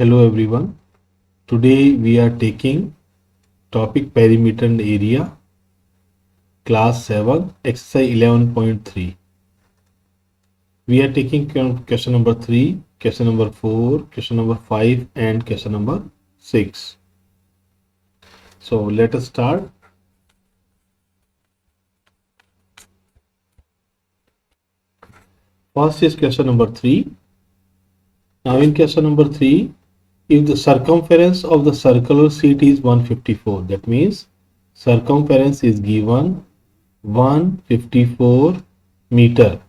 Hello everyone. Today we are taking topic perimeter and area, class 7, exercise 11.3. We are taking question number 3, question number 4, question number 5 and question number 6. So let us start. First is question number 3. Now in question number 3, if the circumference of the circular sheet is 154, that means circumference is given 154 meter.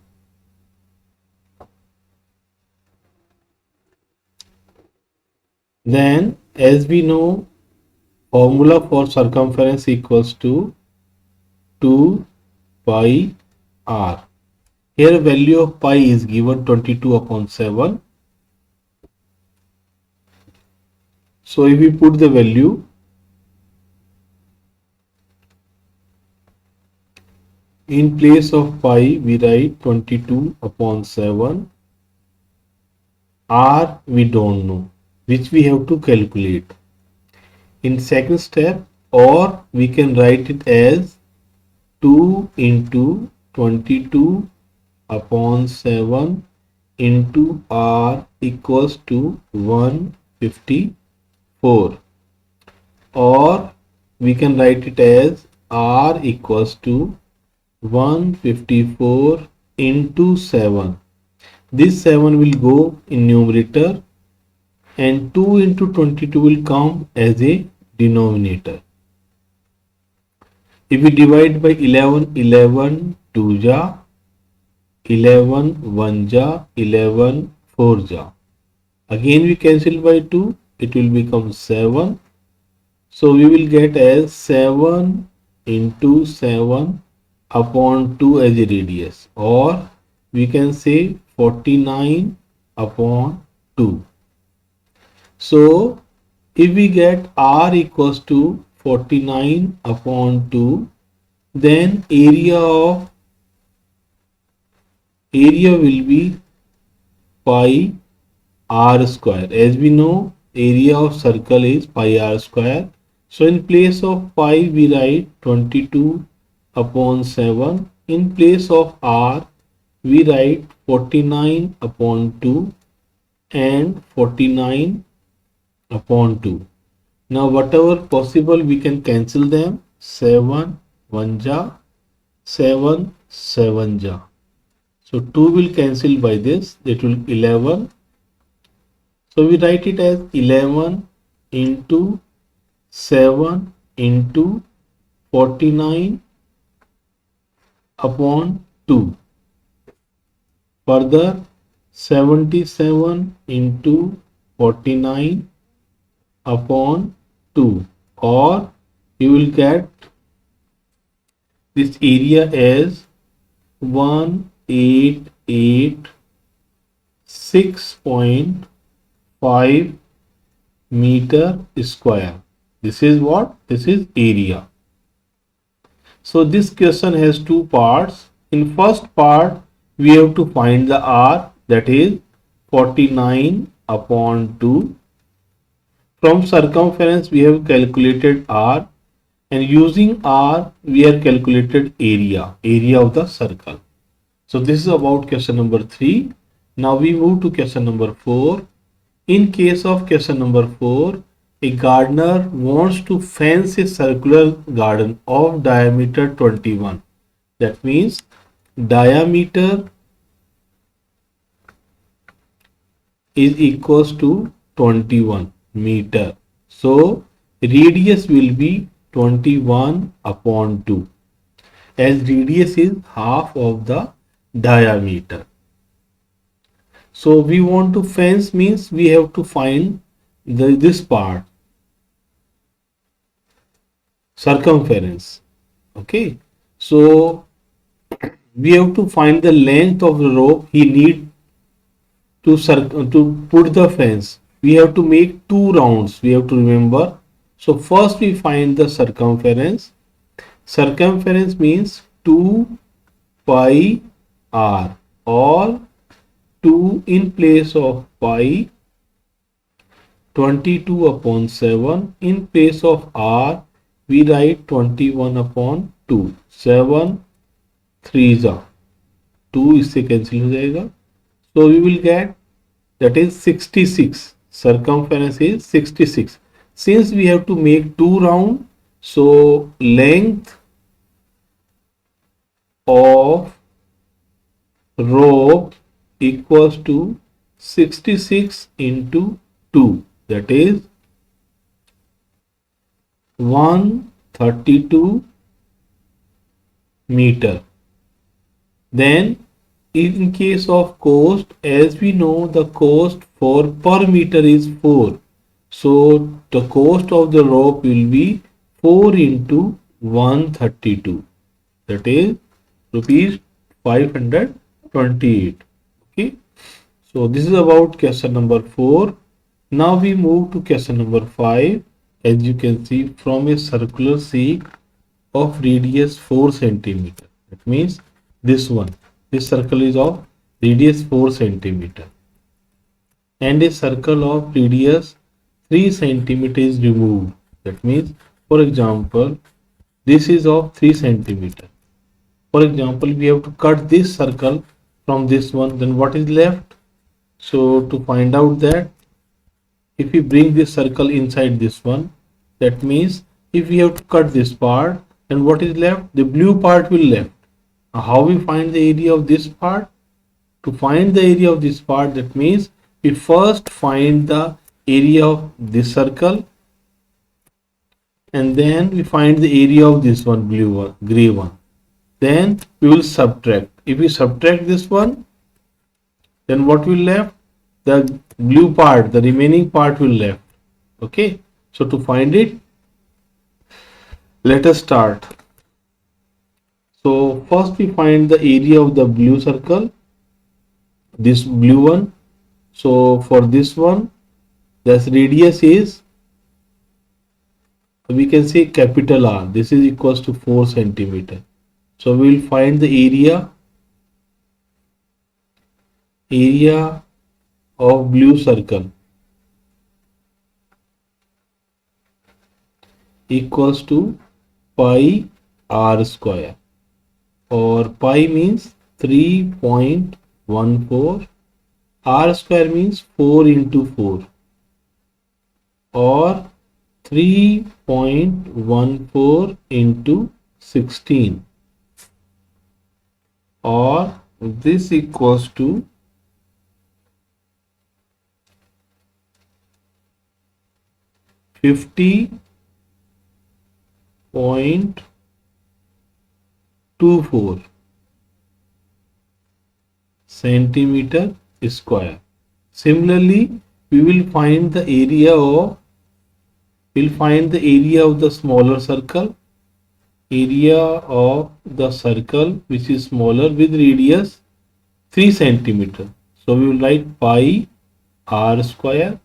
Then as we know, formula for circumference equals to 2 pi r. Here value of pi is given 22 upon 7. So if we put the value, in place of pi we write 22 upon 7. R we don't know, which we have to calculate. In second step, or we can write it as 2 into 22 upon 7 into r equals to 154, or we can write it as r equals to 154 into 7. This 7 will go in numerator and 2 into 22 will come as a denominator. If we divide by 11, 11 2 ja, 11 1 ja, 11 4 ja. Again we cancel by 2, it will become 7. So we will get as 7 into 7 upon 2 as a radius, or we can say 49 upon 2. So if we get r equals to 49 upon 2, then area will be pi r square. As we know, area of circle is pi r square. So in place of pi we write 22 upon 7. In place of r we write 49 upon 2 and 49 upon 2. Now whatever possible we can cancel them. 7 1 ja, 7 7 ja. So 2 will cancel by this, that will 11. So we write it as 11 into 7 into 49 upon 2. Further 77 into 49 upon 2, or you will get this area as 1,886.5 meter square. This is what? This is area. So this question has two parts. In first part we have to find the r, that is 49 upon 2. From circumference we have calculated r, and using r we have calculated area of the circle. So this is about question number 3. Now we move to question number 4. In case of question number 4, a gardener wants to fence a circular garden of diameter 21. That means diameter is equals to 21 meter. So radius will be 21 upon 2, as radius is half of the diameter. So we want to fence means we have to find this part, circumference. Okay, so we have to find the length of the rope he need to put the fence. We have to make 2 rounds, we have to remember. So first we find the circumference. Circumference means 2 pi r, or 2 in place of pi 22 upon 7. In place of r, we write 21 upon 2. 7 3 जा 2 इससे cancel हो जाएगा. So we will get, that is 66. Circumference is 66. Since we have to make 2 round, so length of rope equals to 66 into 2, that is 132 meter. Then in case of cost, as we know, the cost for per meter is 4. So the cost of the rope will be 4 into 132. That is rupees 528. Okay. So this is about question number 4. Now we move to question number 5. As you can see, from a circular sheet of radius 4 centimeter. That means this one. This circle is of radius 4 centimeter. And a circle of radius 3 centimeter is removed. That means, for example, this is of 3 centimeter. For example, we have to cut this circle from this one, then what is left? So to find out that, if we bring this circle inside this one, that means if we have to cut this part, then what is left? The blue part will left. How we find the area of this part? To find the area of this part, that means we first find the area of this circle, and then we find the area of this one, blue one, gray one. Then we will subtract. If we subtract this one, then what will left? The blue part, the remaining part will left. Okay. So to find it, let us start. So first we find the area of the blue circle, this blue one. So for this one, this radius is, we can say capital R. This is equals to 4 centimeter. So we will find the area of blue circle equals to pi r square, or pi means 3.14, r square means 4 into 4, or 3.14 into 16, or this equals to 50.24 centimeter square. Similarly, we will find the area of the smaller circle, which is smaller with radius 3 centimeter. So we will write pi r square.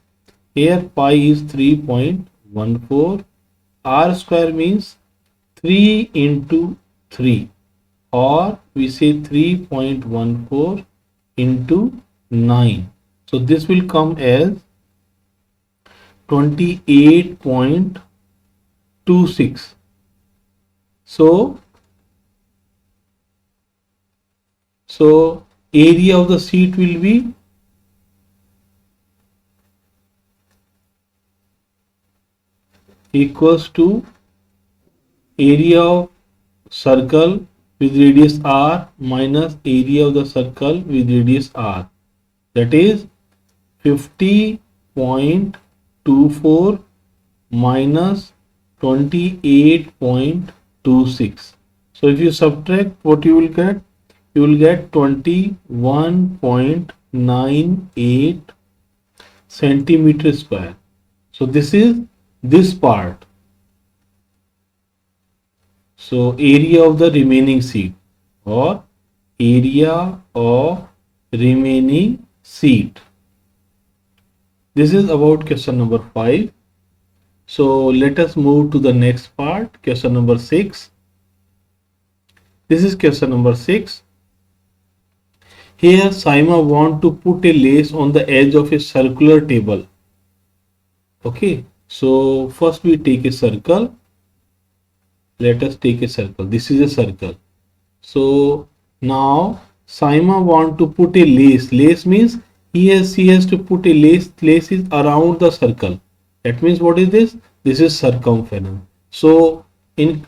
Here pi is 3.14. R square means 3 into 3, or we say 3.14 into 9. So this will come as 28.26. So area of the sheet will be equals to area of circle with radius r minus area of the circle with radius r, that is 50.24 minus 28.26. So if you subtract, what you will get? You will get 21.98 centimeter square. So this is this part. So area of the remaining sheet, or area of remaining sheet. This is about question number 5. So let us move to the next part, question number 6. This is question number 6. Here Saima want to put a lace on the edge of a circular table Okay, so first we take a circle. Let us take a circle. This is a circle. So now Saima want to put a lace. Lace means she has to put a lace. Lace is around the circle. That means what is this? This is circumference. So in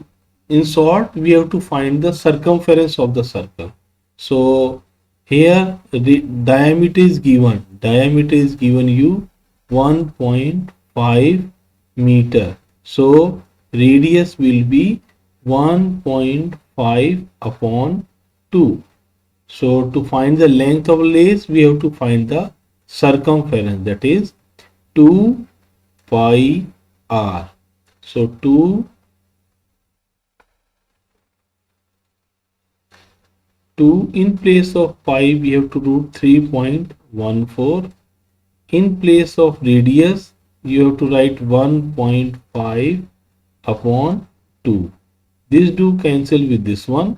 short, we have to find the circumference of the circle. So here the diameter is given. Diameter is given you 1.5 meter. So radius will be 1.5 upon 2. So to find the length of lace, we have to find the circumference, that is 2 pi r. So 2 in place of pi we have to do 3.14. In place of radius you have to write 1.5 upon 2. This do cancel with this one.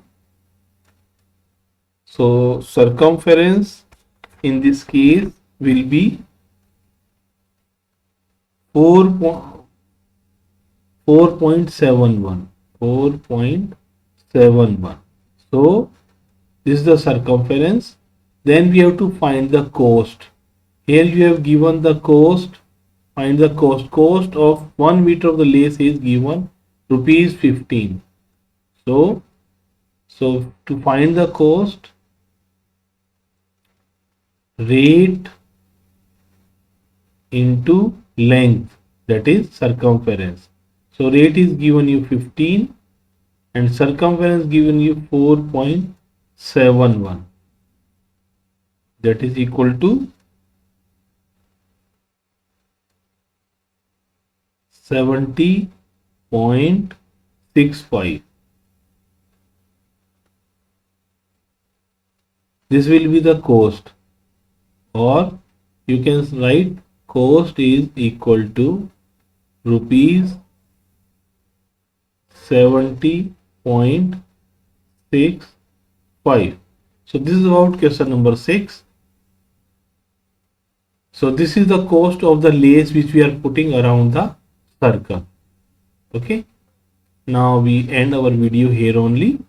So circumference in this case will be 4.71. 4.71. So this is the circumference. Then we have to find the cost. Here you have given the cost. Find the cost. Cost of 1 meter of the lace is given rupees 15. So to find the cost, rate into length, that is circumference. So rate is given you 15 and circumference given you 4.71. That is equal to 70.65. This will be the cost, or you can write cost is equal to rupees 70.65. So this is about question number 6. So this is the cost of the lace which we are putting around the circle. Okay. Now we end our video here only.